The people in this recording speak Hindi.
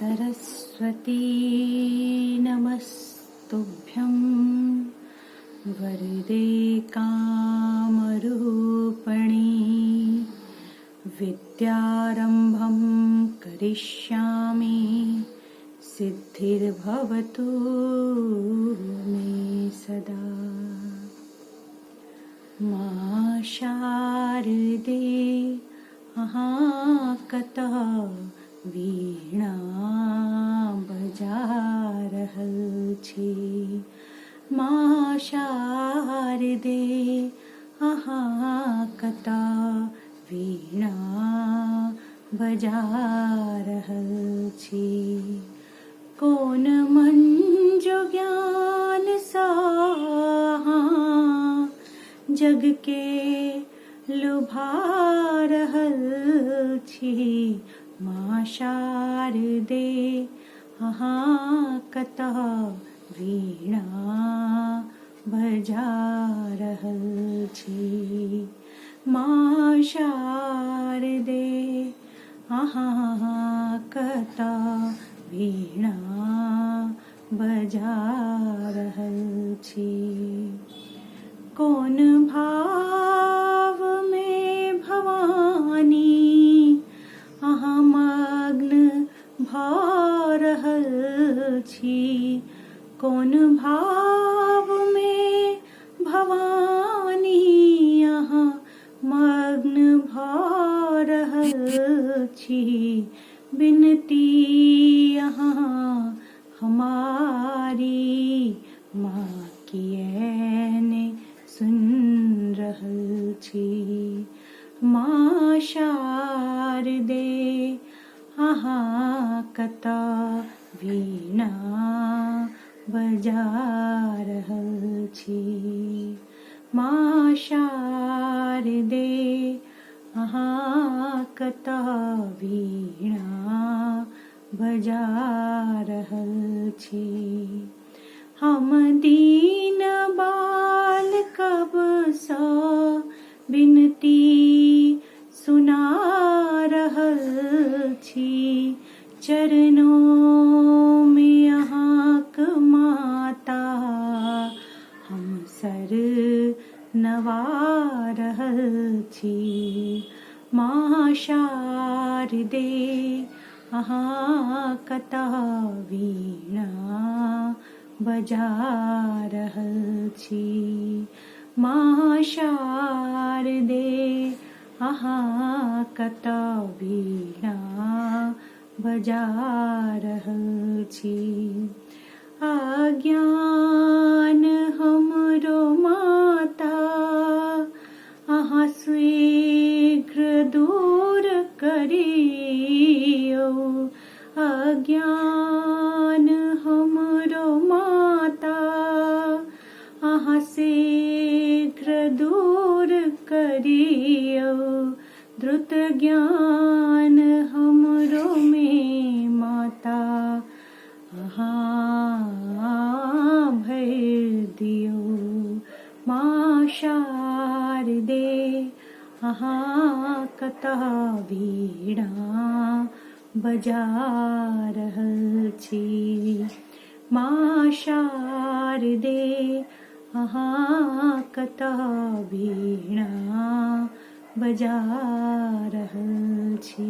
सरस्वती नमस्तुभ्यं वरदे कामरूपिणी विद्यारम्भं करिष्यामि सिद्धिर्भवतु मे सदा। मा शारदे कतः वीणा बजा रहल छी। माँ शारदे कतः वीणा बजा रहल छी। कौन मन जो ज्ञान सा जग के लुभा रहल छी। माँ शारदे कतः वीणा बजा रहल छी। माँ शारदे कतः वीणा बजा रहल छी। कौन भाव में भवानी मग्न भऽ रहल छी। कौन भाव में भवानी मग्न भऽ रहल छी। बिनती हमारी माँ किएने सुन रहल छी। माँ शारदे कतः वीणा बजा रहल छी। माँ शारदे कतः वीणा बजा रहल छी। हम दीन बाल कब सा बिनती सुना रहल छी। चरणों में माता हम सर नवा रहल छी। माँ शारदे कतः वीणा बजा रहल छी। माँ शारदे कतः वीणा बजा रहल छी। अज्ञान हमरो माता शीघ्र दूर करियो। अज्ञान हमरो माता शीघ्र दूर करियो। द्रुत ज्ञान हमरो में माता भर दियो। माँ शारदे कतः वीणा बजा रहल छी। माँ शारदे कतः वीणा बजा रहल छी।